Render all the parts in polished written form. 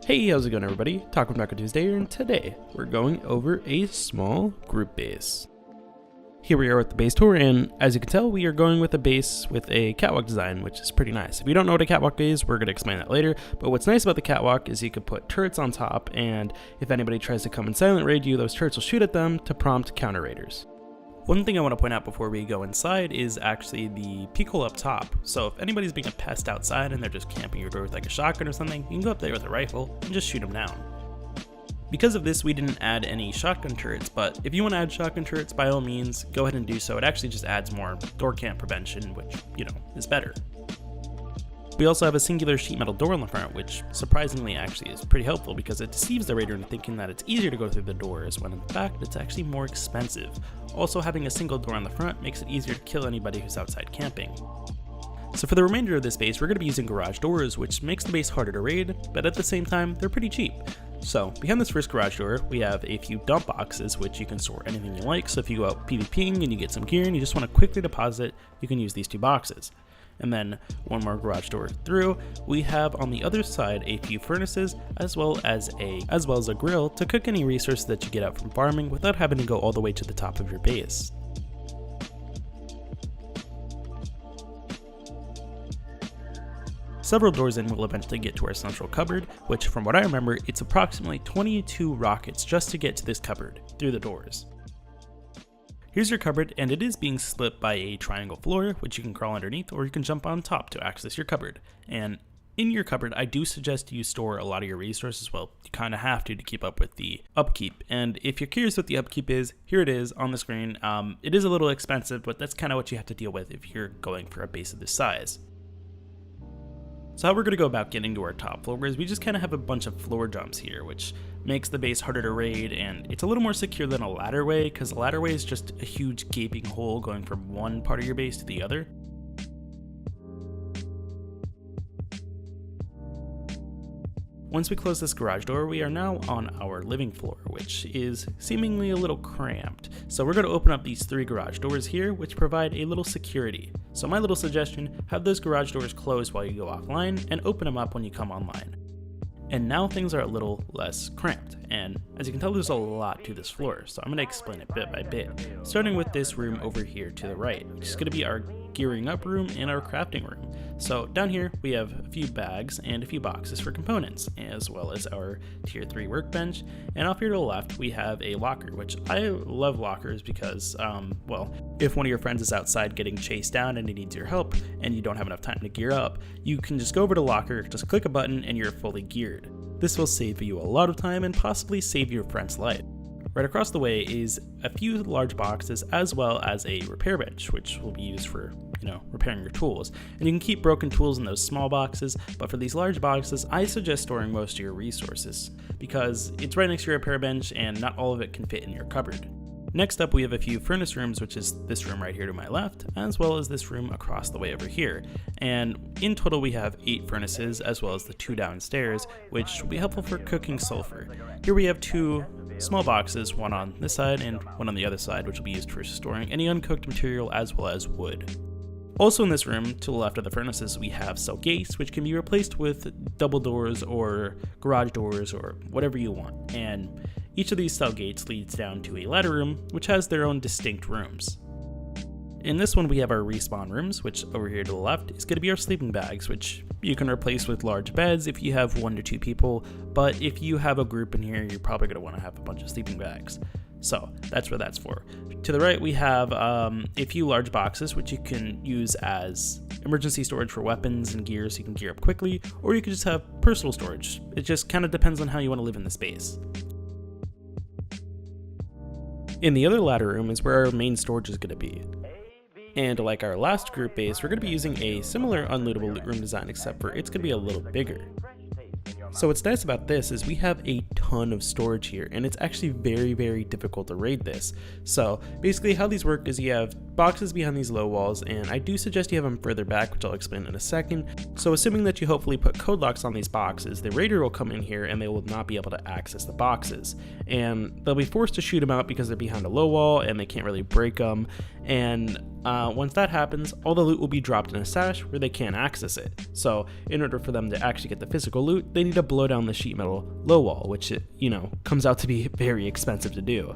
Hey, how's it going everybody? Taco Taco Tuesday here, and today we're going over a small group base. Here we are with the base tour, and as you can tell, we are going with a base with a catwalk design, which is pretty nice. If you don't know what a catwalk is, we're going to explain that later, but what's nice about the catwalk is you could put turrets on top, and if anybody tries to come and silent raid you, those turrets will shoot at them to prompt counter raiders. One thing I want to point out before we go inside is actually the peek hole up top. So if anybody's being a pest outside and they're just camping your door with like a shotgun or something, you can go up there with a rifle and just shoot them down. Because of this, we didn't add any shotgun turrets, but if you want to add shotgun turrets, by all means, go ahead and do so. It actually just adds more door camp prevention, which, is better. We also have a singular sheet metal door on the front, which surprisingly actually is pretty helpful because it deceives the raider into thinking that it's easier to go through the doors, when in fact it's actually more expensive. Also, having a single door on the front makes it easier to kill anybody who's outside camping. So for the remainder of this base, we're going to be using garage doors, which makes the base harder to raid, but at the same time, they're pretty cheap. So behind this first garage door, we have a few dump boxes, which you can store anything you like. So if you go out PvPing and you get some gear and you just want to quickly deposit, you can use these two boxes. And then one more garage door through, we have on the other side a few furnaces as well as a grill to cook any resources that you get out from farming without having to go all the way to the top of your base. Several doors in, we'll eventually get to our central cupboard, which from what I remember, it's approximately 22 rockets just to get to this cupboard through the doors. Here's your cupboard, and it is being split by a triangle floor, which you can crawl underneath, or you can jump on top to access your cupboard. And in your cupboard, I do suggest you store a lot of your resources. Well, you kind of have to keep up with the upkeep. And if you're curious what the upkeep is, here it is on the screen. It is a little expensive, but that's kind of what you have to deal with if you're going for a base of this size. So how we're going to go about getting to our top floor is we just kind of have a bunch of floor jumps here, which makes the base harder to raid, and it's a little more secure than a ladder way, because a ladder way is just a huge gaping hole going from one part of your base to the other. Once we close this garage door, we are now on our living floor, which is seemingly a little cramped. So we're going to open up these three garage doors here, which provide a little security. So my little suggestion, have those garage doors closed while you go offline and open them up when you come online. And now things are a little less cramped, and as you can tell, there's a lot to this floor, so I'm going to explain it bit by bit, starting with this room over here to the right, which is going to be our gearing up room and our crafting room. So down here we have a few bags and a few boxes for components, as well as our tier 3 workbench, and off here to the left we have a locker, which I love lockers because, well, if one of your friends is outside getting chased down and he needs your help and you don't have enough time to gear up, you can just go over to locker, just click a button, and you're fully geared. This will save you a lot of time and possibly save your friend's life. Right across the way is a few large boxes as well as a repair bench, which will be used for, repairing your tools. And you can keep broken tools in those small boxes, but for these large boxes, I suggest storing most of your resources because it's right next to your repair bench and not all of it can fit in your cupboard. Next up, we have a few furnace rooms, which is this room right here to my left, as well as this room across the way over here. And in total, we have 8 furnaces, as well as the 2 downstairs, which will be helpful for cooking sulfur. Here we have 2 small boxes, one on this side and one on the other side, which will be used for storing any uncooked material as well as wood. Also in this room, to the left of the furnaces, we have cell gates, which can be replaced with double doors or garage doors or whatever you want. And each of these cell gates leads down to a ladder room, which has their own distinct rooms. In this one, we have our respawn rooms, which over here to the left is going to be our sleeping bags, which you can replace with large beds if you have 1 to 2 people, but if you have a group in here, you're probably going to want to have a bunch of sleeping bags. So that's what that's for. To the right, we have a few large boxes, which you can use as emergency storage for weapons and gear so you can gear up quickly, or you can just have personal storage. It just kind of depends on how you want to live in the space. In the other ladder room is where our main storage is going to be. And like our last group base, we're going to be using a similar unlootable loot room design, except for it's going to be a little bigger. So what's nice about this is we have a ton of storage here, and it's actually very, very difficult to raid this. So basically how these work is you have boxes behind these low walls, and I do suggest you have them further back, which I'll explain in a second. So assuming that you hopefully put code locks on these boxes, the raider will come in here and they will not be able to access the boxes. And they'll be forced to shoot them out because they're behind a low wall and they can't really break them. And once that happens, all the loot will be dropped in a stash where they can't access it. So in order for them to actually get the physical loot, they need to to blow down the sheet metal low wall, which comes out to be very expensive to do.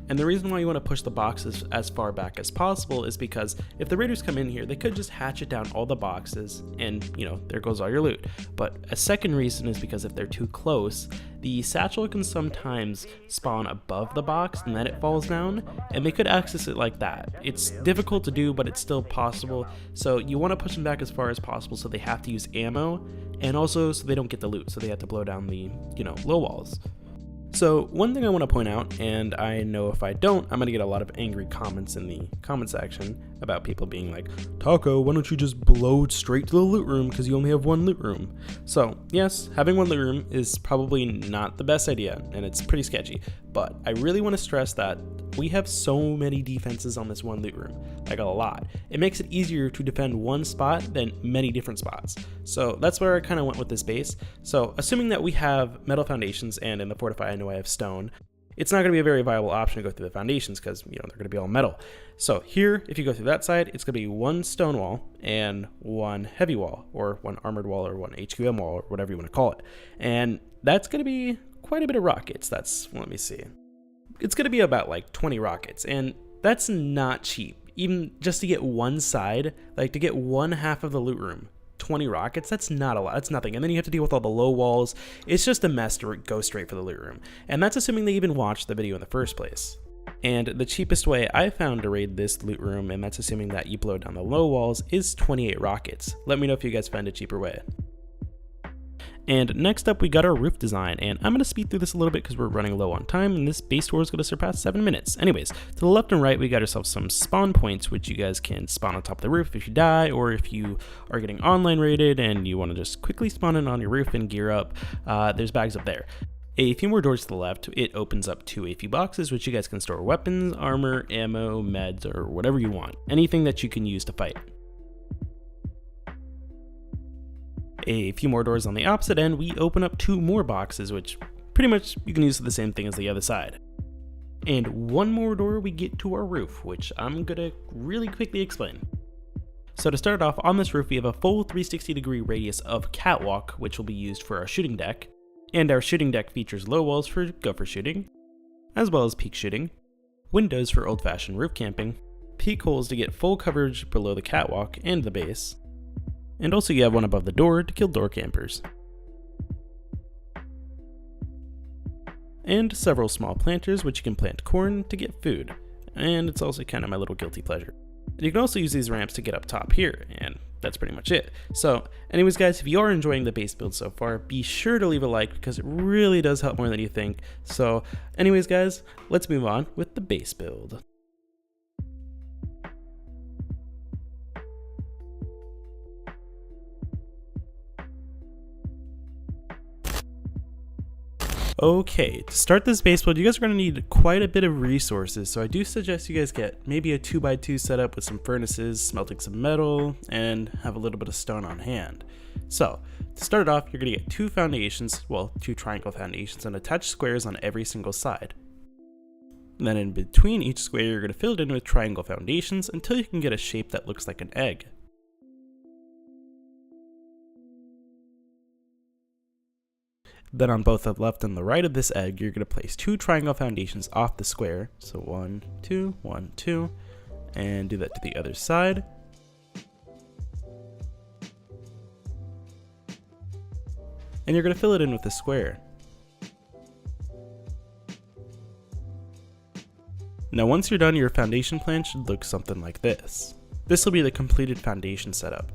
And the reason why you want to push the boxes as far back as possible is because if the raiders come in here, they could just hatchet down all the boxes and, there goes all your loot. But a second reason is because if they're too close, the satchel can sometimes spawn above the box and then it falls down, and they could access it like that. It's difficult to do, but it's still possible. So you want to push them back as far as possible so they have to use ammo, and also so they don't get the loot, so they have to blow down the, low walls. So one thing I want to point out, and I know if I don't, I'm going to get a lot of angry comments in the comment section about people being like, Taco, why don't you just blow straight to the loot room because you only have one loot room? So yes, having one loot room is probably not the best idea, and it's pretty sketchy, but I really want to stress that we have so many defenses on this one loot room, like a lot. It makes it easier to defend one spot than many different spots. So that's where I kind of went with this base. So assuming that we have metal foundations, and in the Fortify I know I have stone, it's not going to be a very viable option to go through the foundations because they're going to be all metal. So here, if you go through that side, it's going to be one stone wall and one heavy wall, or one armored wall, or one HQM wall, or whatever you want to call it. And that's going to be quite a bit of rockets. Let me see. It's going to be about like 20 rockets, and that's not cheap. Even just to get one side, like to get one half of the loot room, 20 rockets, that's not a lot, that's nothing. And then you have to deal with all the low walls. It's just a mess to go straight for the loot room. And that's assuming they even watched the video in the first place. And the cheapest way I found to raid this loot room, and that's assuming that you blow down the low walls, is 28 rockets. Let me know if you guys find a cheaper way. And next up, we got our roof design, and I'm going to speed through this a little bit because we're running low on time, and this base tour is going to surpass 7 minutes. Anyways, to the left and right, we got ourselves some spawn points, which you guys can spawn on top of the roof if you die, or if you are getting online raided and you want to just quickly spawn in on your roof and gear up, there's bags up there. A few more doors to the left, it opens up to a few boxes, which you guys can store weapons, armor, ammo, meds, or whatever you want. Anything that you can use to fight. A few more doors on the opposite end, we open up 2 more boxes, which pretty much you can use for the same thing as the other side. And one more door, we get to our roof, which I'm gonna really quickly explain. So to start off, on this roof we have a full 360-degree radius of catwalk, which will be used for our shooting deck. And our shooting deck features low walls for gopher shooting, as well as peak shooting, windows for old-fashioned roof camping, peak holes to get full coverage below the catwalk and the base, and also you have one above the door to kill door campers. And several small planters which you can plant corn to get food, and it's also kind of my little guilty pleasure. And you can also use these ramps to get up top here, and that's pretty much it. So anyways guys, if you are enjoying the base build so far, be sure to leave a like because it really does help more than you think. So anyways guys, let's move on with the base build. Okay, to start this base build, you guys are going to need quite a bit of resources, so I do suggest you guys get maybe a 2x2 setup with some furnaces, smelting some metal, and have a little bit of stone on hand. So, to start off, you're going to get 2 foundations, well, 2 triangle foundations, and attach squares on every single side. And then in between each square, you're going to fill it in with triangle foundations until you can get a shape that looks like an egg. Then on both the left and the right of this egg, you're going to place 2 triangle foundations off the square. So 1, 2, 1, 2, and do that to the other side. And you're going to fill it in with a square. Now once you're done, your foundation plan should look something like this. This will be the completed foundation setup.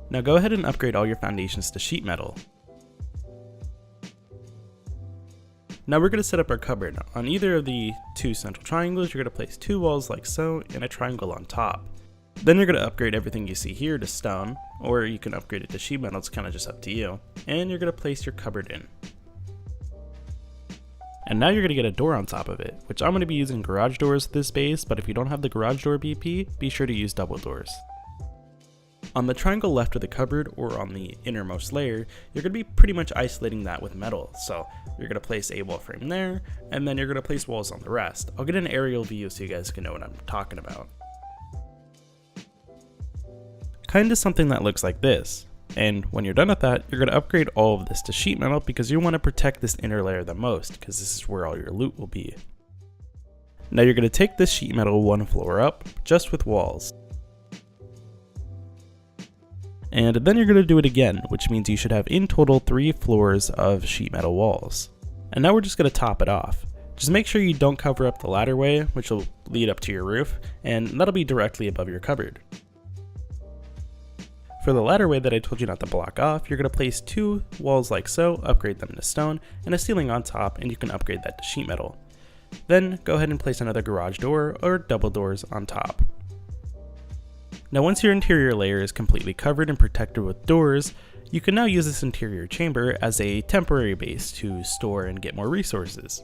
Now go ahead and upgrade all your foundations to sheet metal. Now we're going to set up our cupboard. On either of the 2 central triangles, you're going to place 2 walls like so and a triangle on top. Then you're going to upgrade everything you see here to stone, or you can upgrade it to sheet metal, it's kind of just up to you. And you're going to place your cupboard in. And now you're going to get a door on top of it, which I'm going to be using garage doors with this base, but if you don't have the garage door BP, be sure to use double doors. On the triangle left of the cupboard, or on the innermost layer, you're going to be pretty much isolating that with metal. So you're going to place a wall frame there, and then you're going to place walls on the rest. I'll get an aerial view so you guys can know what I'm talking about. Kinda something that looks like this. And when you're done with that, you're going to upgrade all of this to sheet metal because you want to protect this inner layer the most, because this is where all your loot will be. Now you're going to take this sheet metal one floor up, just with walls. And then you're going to do it again, which means you should have in total 3 floors of sheet metal walls. And now we're just going to top it off. Just make sure you don't cover up the ladderway, which will lead up to your roof, and that'll be directly above your cupboard. For the ladderway that I told you not to block off, you're going to place 2 walls like so, upgrade them to stone, and a ceiling on top, and you can upgrade that to sheet metal. Then go ahead and place another garage door or double doors on top. Now once your interior layer is completely covered and protected with doors, you can now use this interior chamber as a temporary base to store and get more resources.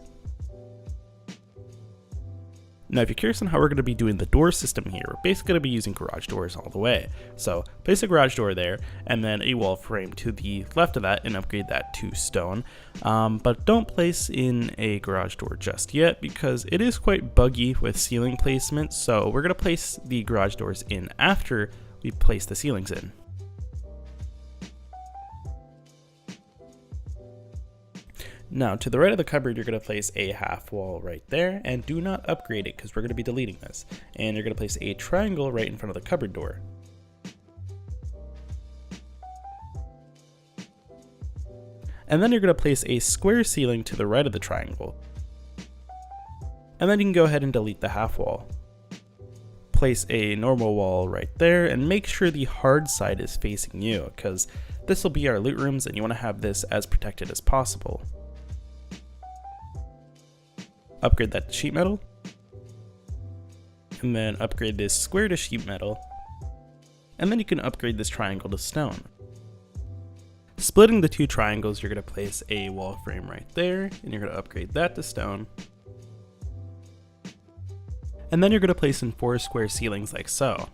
Now if you're curious on how we're going to be doing the door system here, we're basically going to be using garage doors all the way. So place a garage door there, and then a wall frame to the left of that and upgrade that to stone. But don't place in a garage door just yet because it is quite buggy with ceiling placement, so we're going to place the garage doors in after we place the ceilings in. Now, to the right of the cupboard, you're going to place a half wall right there, and do not upgrade it because we're going to be deleting this. And you're going to place a triangle right in front of the cupboard door. And then you're going to place a square ceiling to the right of the triangle. And then you can go ahead and delete the half wall. Place a normal wall right there, and make sure the hard side is facing you, because this will be our loot rooms, and you want to have this as protected as possible. Upgrade that to sheet metal, and then upgrade this square to sheet metal, and then you can upgrade this triangle to stone. Splitting the 2 triangles, you're going to place a wall frame right there, and you're going to upgrade that to stone. And then you're going to place in 4 square ceilings like so.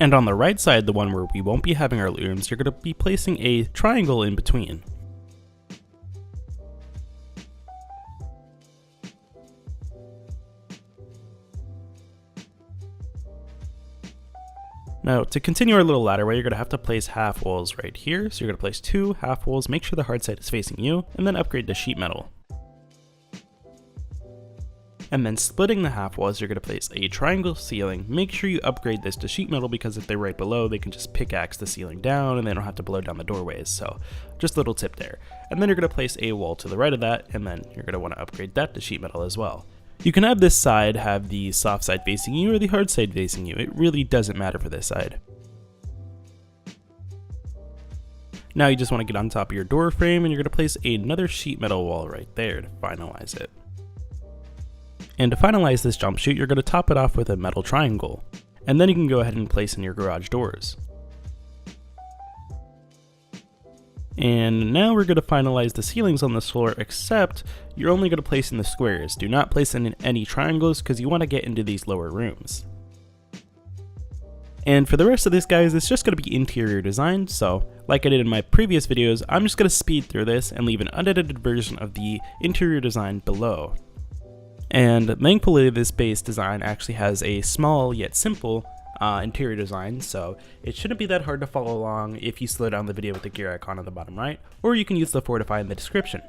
And on the right side, the one where we won't be having our loot rooms, you're going to be placing a triangle in between. Now, to continue our little ladder way, you're going to have to place half walls right here. So you're going to place 2 half walls, make sure the hard side is facing you, and then upgrade to sheet metal. And then splitting the half walls, you're going to place a triangle ceiling. Make sure you upgrade this to sheet metal because if they're right below, they can just pickaxe the ceiling down and they don't have to blow down the doorways. So just a little tip there. And then you're going to place a wall to the right of that, and then you're going to want to upgrade that to sheet metal as well. You can have this side have the soft side facing you or the hard side facing you. It really doesn't matter for this side. Now you just want to get on top of your door frame, and you're going to place another sheet metal wall right there to finalize it. And to finalize this jump chute, you're going to top it off with a metal triangle. And then you can go ahead and place in your garage doors. And now we're going to finalize the ceilings on this floor, except you're only going to place in the squares. Do not place in any triangles because you want to get into these lower rooms. And for the rest of this, guys, it's just going to be interior design. So like I did in my previous videos, I'm just going to speed through this and leave an unedited version of the interior design below. And thankfully this base design actually has a small yet simple interior design, so it shouldn't be that hard to follow along if you slow down the video with the gear icon on the bottom right, or you can use the Fortify in the description.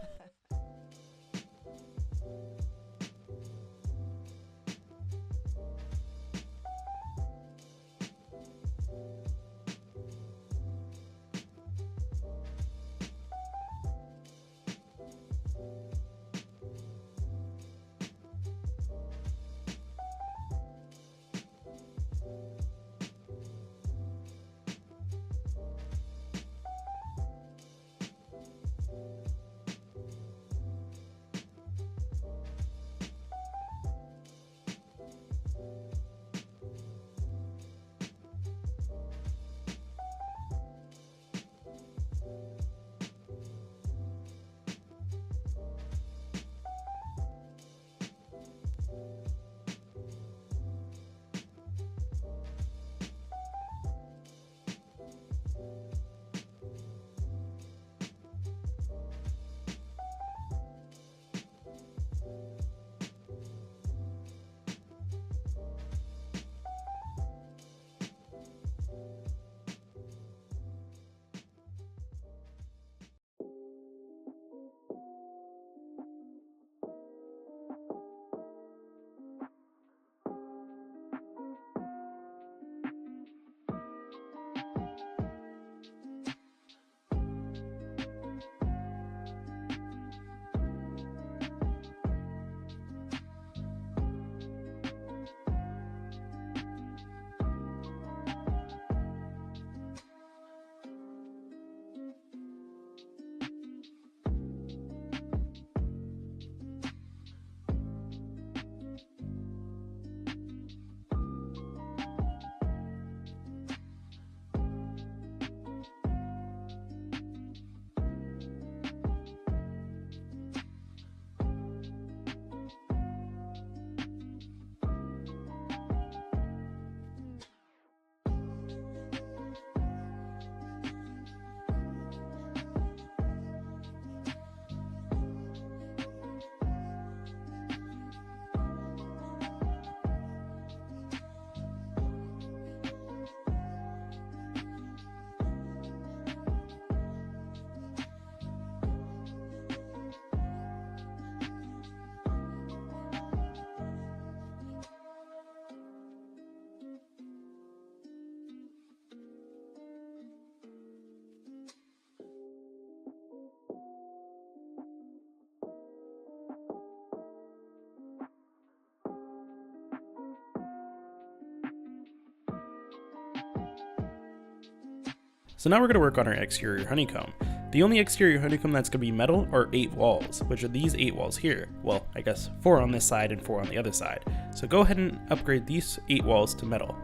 So now we're going to work on our exterior honeycomb. The only exterior honeycomb that's going to be metal are 8 walls, which are these 8 walls here. Well, I guess 4 on this side and 4 on the other side. So go ahead and upgrade these 8 walls to metal.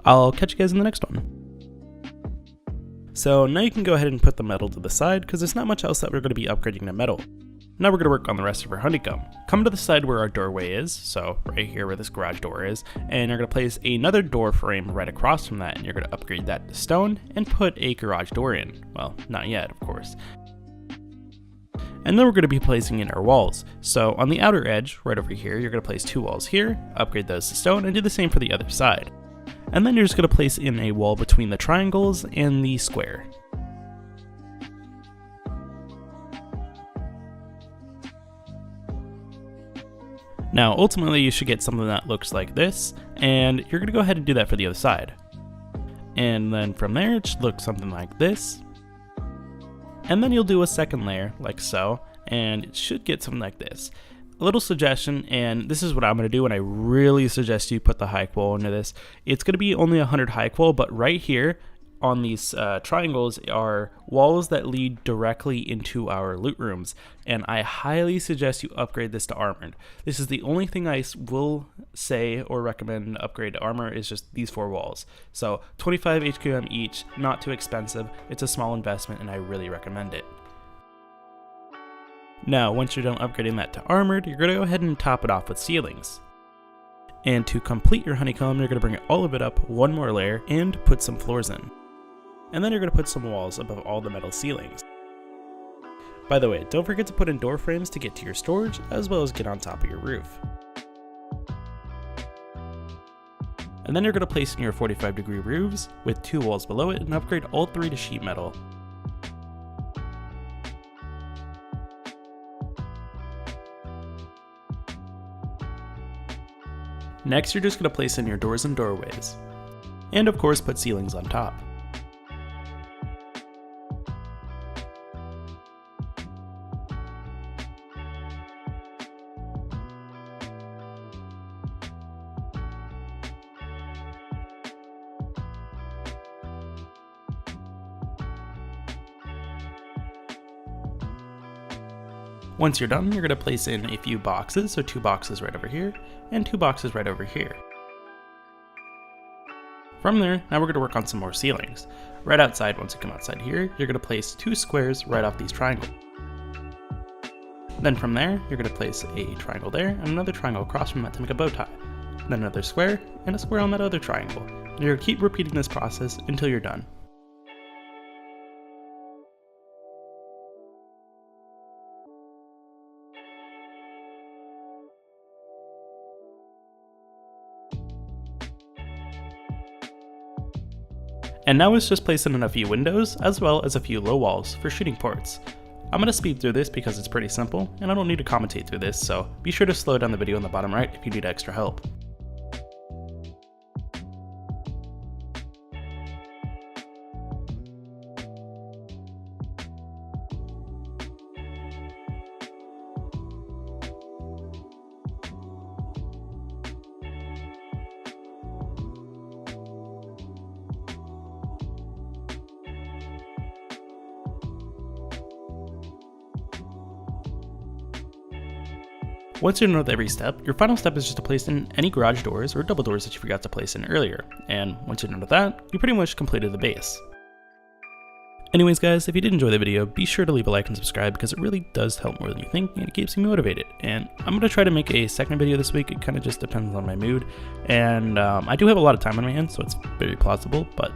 I'll catch you guys in the next one. So now you can go ahead and put the metal to the side because there's not much else that we're going to be upgrading to metal. Now we're going to work on the rest of our honeycomb. Come to the side where our doorway is, so right here where this garage door is, and you're going to place another door frame right across from that, and you're going to upgrade that to stone and put a garage door in. Well, not yet, of course. And then we're going to be placing in our walls. So on the outer edge, right over here, you're going to place 2 walls here, upgrade those to stone, and do the same for the other side. And then you're just going to place in a wall between the triangles and the square. Now, ultimately, you should get something that looks like this, and you're going to go ahead and do that for the other side. And then from there, it should look something like this. And then you'll do a second layer, like so, and it should get something like this. A little suggestion, and this is what I'm going to do, and I really suggest you put the high qual into this. It's going to be only 100 high qual, but right here on these triangles are walls that lead directly into our loot rooms, and I highly suggest you upgrade this to armored. This is the only thing I will say or recommend upgrade to armor is just these 4 walls. So 25 HQM each, not too expensive, it's a small investment and I really recommend it. Now once you're done upgrading that to armored, you're going to go ahead and top it off with ceilings. And to complete your honeycomb, you're going to bring all of it up 1 more layer and put some floors in. And then you're going to put some walls above all the metal ceilings. By the way, don't forget to put in door frames to get to your storage, as well as get on top of your roof. And then you're going to place in your 45-degree roofs with 2 walls below it and upgrade all 3 to sheet metal. Next, you're just going to place in your doors and doorways. And of course, put ceilings on top. Once you're done, you're going to place in a few boxes, so 2 boxes right over here, and 2 boxes right over here. From there, now we're going to work on some more ceilings. Right outside, once you come outside here, you're going to place 2 squares right off these triangles. Then from there, you're going to place a triangle there, and another triangle across from that to make a bow tie. Then another square, and a square on that other triangle. And you're going to keep repeating this process until you're done. And now it's just placing in a few windows, as well as a few low walls for shooting ports. I'm going to speed through this because it's pretty simple, and I don't need to commentate through this, so be sure to slow down the video on the bottom right if you need extra help. Once you're done with every step, your final step is just to place in any garage doors or double doors that you forgot to place in earlier, and once you're done with that, you pretty much completed the base. Anyways guys, if you did enjoy the video, be sure to leave a like and subscribe because it really does help more than you think and it keeps me motivated. And I'm going to try to make a second video this week, it kind of just depends on my mood, and I do have a lot of time on my hands, so it's very plausible, but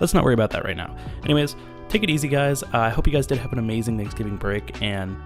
let's not worry about that right now. Anyways, take it easy guys, I hope you guys did have an amazing Thanksgiving break, and